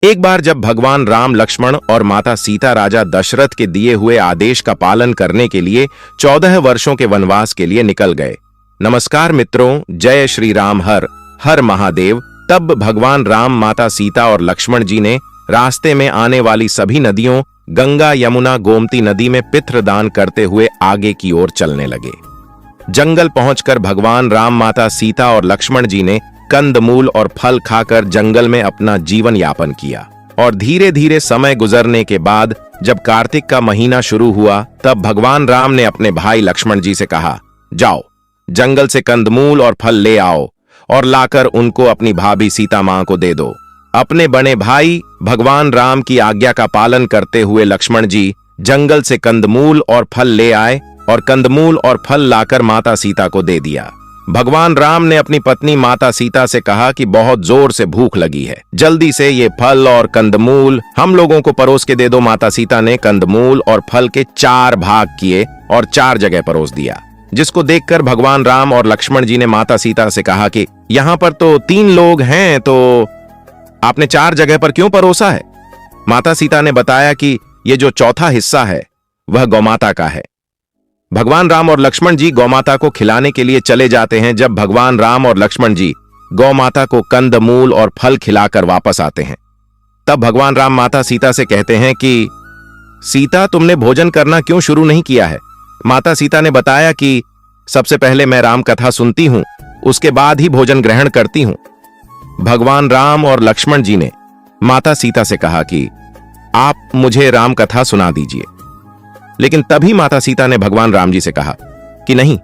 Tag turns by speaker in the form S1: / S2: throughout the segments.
S1: एक बार जब भगवान राम, लक्ष्मण और माता सीता राजा दशरथ के दिए हुए आदेश का पालन करने के लिए 14 वर्षों के वनवास के लिए निकल गए। नमस्कार मित्रों, जय श्री राम, हर हर महादेव। तब भगवान राम, माता सीता और लक्ष्मण जी ने रास्ते में आने वाली सभी नदियों गंगा, यमुना, गोमती नदी में पितृदान करते हुए आगे की ओर चलने लगे। जंगल पहुंचकर भगवान राम, माता सीता और लक्ष्मण जी ने कंदमूल और फल खाकर जंगल में अपना जीवन यापन किया। और धीरे धीरे समय गुजरने के बाद जब कार्तिक का महीना शुरू हुआ, तब भगवान राम ने अपने भाई लक्ष्मण जी से कहा, जाओ जंगल से कंदमूल और फल ले आओ और लाकर उनको अपनी भाभी सीता मां को दे दो। अपने बड़े भाई भगवान राम की आज्ञा का पालन करते हुए लक्ष्मण जी जंगल से कंदमूल और फल ले आए और कंदमूल और फल लाकर माता सीता को दे दिया। भगवान राम ने अपनी पत्नी माता सीता से कहा कि बहुत जोर से भूख लगी है, जल्दी से ये फल और कंदमूल हम लोगों को परोस के दे दो। माता सीता ने कंदमूल और फल के 4 भाग किए और 4 जगह परोस दिया, जिसको देखकर भगवान राम और लक्ष्मण जी ने माता सीता से कहा कि यहाँ पर तो 3 लोग हैं, तो आपने 4 जगह पर क्यों परोसा है? माता सीता ने बताया कि ये जो चौथा हिस्सा है वह गौमाता का है। भगवान राम और लक्ष्मण जी गौमाता को खिलाने के लिए चले जाते हैं। जब भगवान राम और लक्ष्मण जी गौमाता को कंदमूल और फल खिलाकर वापस आते हैं, तब भगवान राम माता सीता से कहते हैं कि सीता, तुमने भोजन करना क्यों शुरू नहीं किया है? माता सीता ने बताया कि सबसे पहले मैं राम कथा सुनती हूं, उसके बाद ही भोजन ग्रहण करती हूं। भगवान राम और लक्ष्मण जी ने माता सीता से कहा कि आप मुझे राम कथा सुना दीजिए, लेकिन तभी माता सीता ने भगवान राम जी से कहा कि नहीं,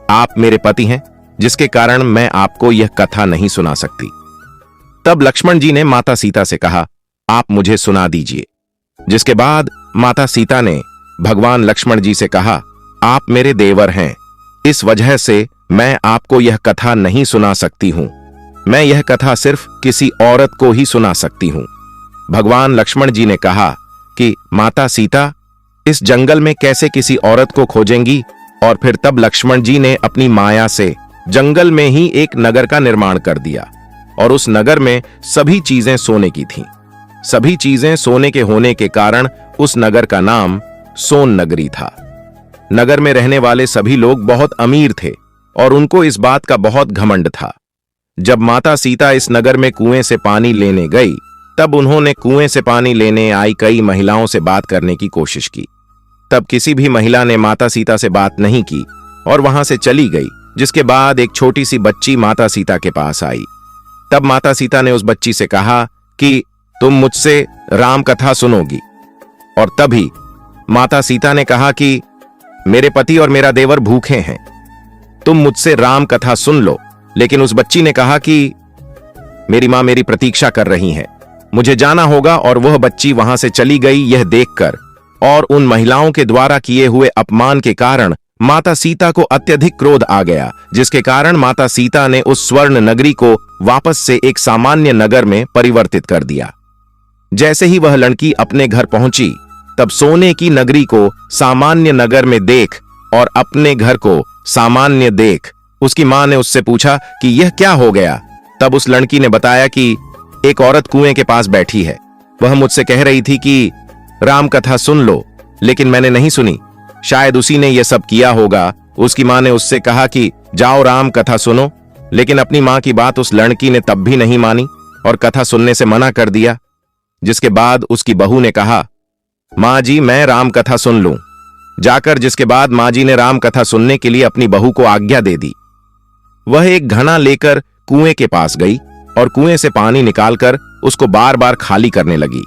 S1: आप मेरे पति हैं, जिसके कारण मैं आपको यह कथा नहीं सुना सकती। तब लक्ष्मण जी ने माता सीता से कहा, आप मुझे सुना दीजिए, जिसके बाद माता सीता ने भगवान लक्ष्मण जी से कहा, आप मेरे देवर हैं, इस वजह से मैं आपको यह कथा नहीं सुना सकती हूं। मैं यह कथा सिर्फ किसी औरत को ही सुना सकती हूं। भगवान लक्ष्मण जी ने कहा कि माता सीता, इस जंगल में कैसे किसी औरत को खोजेंगी? और फिर तब लक्ष्मण जी ने अपनी माया से जंगल में ही एक नगर का निर्माण कर दिया और उस नगर में सभी चीजें सोने की थीं। सभी चीजें सोने के होने के कारण उस नगर का नाम सोन नगरी था। नगर में रहने वाले सभी लोग बहुत अमीर थे और उनको इस बात का बहुत घमंड था। जब माता सीता इस नगर में कुएं से पानी लेने गई, तब उन्होंने कुएं से पानी लेने आई कई महिलाओं से बात करने की कोशिश की। तब किसी भी महिला ने माता सीता से बात नहीं की और वहां से चली गई, जिसके बाद एक छोटी सी बच्ची माता सीता के पास आई। तब माता सीता ने उस बच्ची से कहा कि तुम मुझसे राम कथा सुनोगी। और तभी माता सीता ने कहा कि मेरे पति और मेरा देवर भूखे हैं, तुम मुझसे राम कथा सुन लो। लेकिन उस बच्ची ने कहा कि मेरी मां मेरी प्रतीक्षा कर रही हैं, मुझे जाना होगा। और वह बच्ची वहां से चली गई। यह देखकर और उन महिलाओं के द्वारा किए हुए अपमान के कारण माता सीता को अत्यधिक क्रोध आ गया, जिसके कारण माता सीता ने उस स्वर्ण नगरी को वापस से एक सामान्य नगर में परिवर्तित कर दिया। जैसे ही वह लड़की अपने घर पहुंची, तब सोने की नगरी को सामान्य नगर में देख और अपने घर को सामान्य देख उसकी मां ने उससे पूछा कि यह क्या हो गया? तब उस लड़की ने बताया कि एक औरत कुएं के पास बैठी है, वह मुझसे कह रही थी कि राम कथा सुन लो, लेकिन मैंने नहीं सुनी। शायद उसी ने यह सब किया होगा। उसकी मां ने उससे कहा कि जाओ राम कथा सुनो, लेकिन अपनी मां की बात उस लड़की ने तब भी नहीं मानी और कथा सुनने से मना कर दिया। जिसके बाद उसकी बहू ने कहा, मां जी मैं राम कथा सुन लूं। जाकर जिसके बाद मां जी ने राम कथा सुनने के लिए अपनी बहू को आज्ञा दे दी। वह एक घड़ा लेकर कुएं के पास गई और कुएं से पानी निकालकर उसको बार बार खाली करने लगी,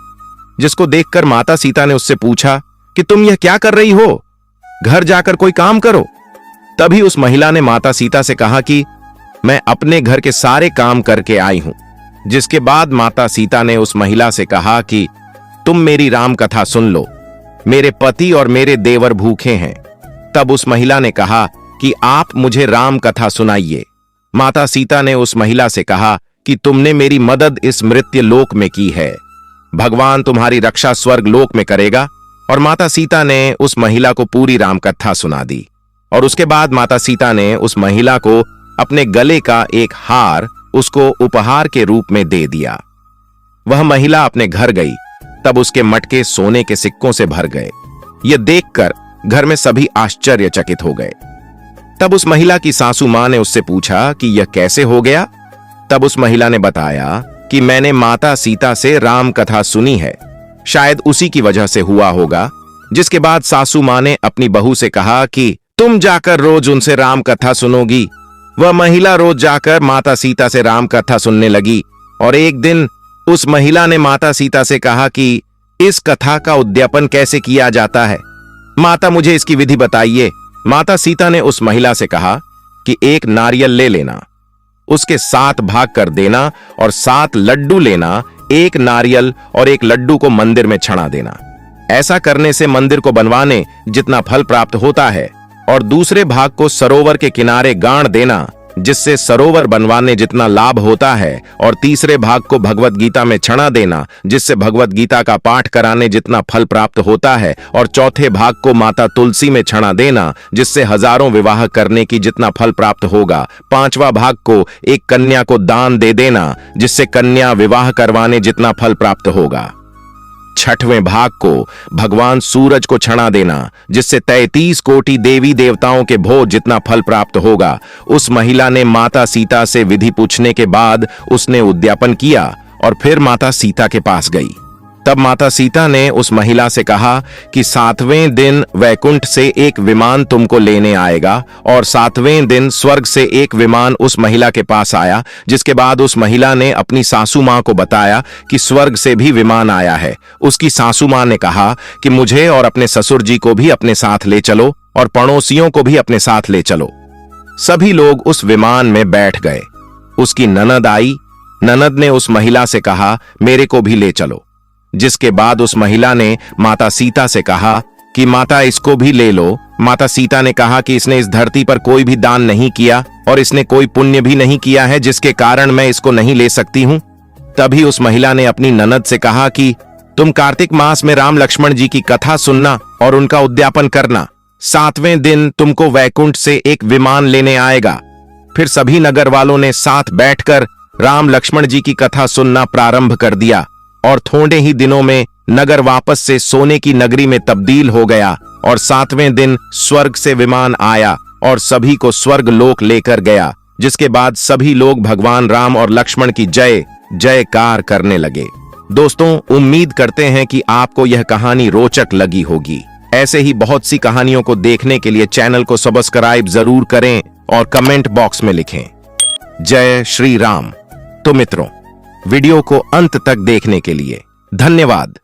S1: जिसको देखकर माता सीता ने उससे पूछा कि तुम यह क्या कर रही हो? घर जाकर कोई काम करो। तभी उस महिला ने माता सीता से कहा कि मैं अपने घर के सारे काम करके आई हूं। जिसके बाद माता सीता ने उस महिला से कहा कि तुम मेरी राम कथा सुन लो, मेरे पति और मेरे देवर भूखे हैं। तब उस महिला ने कहा कि आप मुझे राम कथा सुनाइए। माता सीता ने उस महिला से कहा कि तुमने मेरी मदद इस मृत्यु लोक में की है, भगवान तुम्हारी रक्षा स्वर्ग लोक में करेगा। और माता सीता ने उस महिला को पूरी राम कथा सुना दी। और उसके बाद माता सीता ने उस महिला को अपने गले का एक हार उसको उपहार के रूप में दे दिया। वह महिला अपने घर गई, तब उसके मटके सोने के सिक्कों से भर गए। यह देखकर घर में सभी आश्चर्यचकित हो गए। तब उस महिला की सासू मां ने उससे पूछा कि यह कैसे हो गया। तब उस महिला ने बताया कि मैंने माता सीता से राम कथा सुनी है, शायद उसी की वजह से हुआ होगा। जिसके बाद सासू मां ने अपनी बहू से कहा कि तुम जाकर रोज उनसे राम कथा सुनोगी। वह महिला रोज जाकर माता सीता से राम कथा सुनने लगी और एक दिन उस महिला ने माता सीता से कहा कि इस कथा का उद्यापन कैसे किया जाता है, माता मुझे इसकी विधि बताइए। माता सीता ने उस महिला से कहा कि एक नारियल ले लेना, उसके 7 भाग कर देना और 7 लड्डू लेना। एक नारियल और एक लड्डू को मंदिर में छना देना। ऐसा करने से मंदिर को बनवाने जितना फल प्राप्त होता है, और दूसरे भाग को सरोवर के किनारे गाड़ देना, जिससे सरोवर बनवाने जितना लाभ होता है, और तीसरे भाग को भगवत गीता में छना देना, जिससे भगवत गीता का पाठ कराने जितना फल प्राप्त होता है, और चौथे भाग को माता तुलसी में छना देना, जिससे हजारों विवाह करने की जितना फल प्राप्त होगा। 5वां भाग को एक कन्या को दान दे देना, जिससे कन्या विवाह करवाने जितना फल प्राप्त होगा। 6वें भाग को भगवान सूरज को छना देना, जिससे 33 कोटि देवी देवताओं के भोज जितना फल प्राप्त होगा। उस महिला ने माता सीता से विधि पूछने के बाद उसने उद्यापन किया और फिर माता सीता के पास गई। तब माता सीता ने उस महिला से कहा कि 7वें दिन वैकुंठ से एक विमान तुमको लेने आएगा, और 7वें दिन स्वर्ग से एक विमान उस महिला के पास आया। जिसके बाद उस महिला ने अपनी सासू मां को बताया कि स्वर्ग से भी विमान आया है। उसकी सासू मां ने कहा कि मुझे और अपने ससुर जी को भी अपने साथ ले चलो और पड़ोसियों को भी अपने साथ ले चलो। सभी लोग उस विमान में बैठ गए। उसकी ननद आई। ननद ने उस महिला से कहा मेरे को भी ले चलो। जिसके बाद उस महिला ने माता सीता से कहा कि माता इसको भी ले लो। माता सीता ने कहा कि इसने इस धरती पर कोई भी दान नहीं किया और इसने कोई पुण्य भी नहीं किया है, जिसके कारण मैं इसको नहीं ले सकती हूं। तभी उस महिला ने अपनी ननद से कहा कि तुम कार्तिक मास में राम लक्ष्मण जी की कथा सुनना और उनका उद्यापन करना। 7वें दिन तुमको वैकुंठ से एक विमान लेने आएगा। फिर सभी नगर वालों ने साथ बैठकर राम लक्ष्मण जी की कथा सुनना प्रारंभ कर दिया, और थोड़े ही दिनों में नगर वापस से सोने की नगरी में तब्दील हो गया। और 7वें दिन स्वर्ग से विमान आया और सभी को स्वर्ग लोक लेकर गया। जिसके बाद सभी लोग भगवान राम और लक्ष्मण की जय जयकार करने लगे। दोस्तों, उम्मीद करते हैं कि आपको यह कहानी रोचक लगी होगी। ऐसे ही बहुत सी कहानियों को देखने के लिए चैनल को सब्सक्राइब जरूर करें और कमेंट बॉक्स में लिखें जय श्री राम। तो मित्रों, वीडियो को अंत तक देखने के लिए धन्यवाद।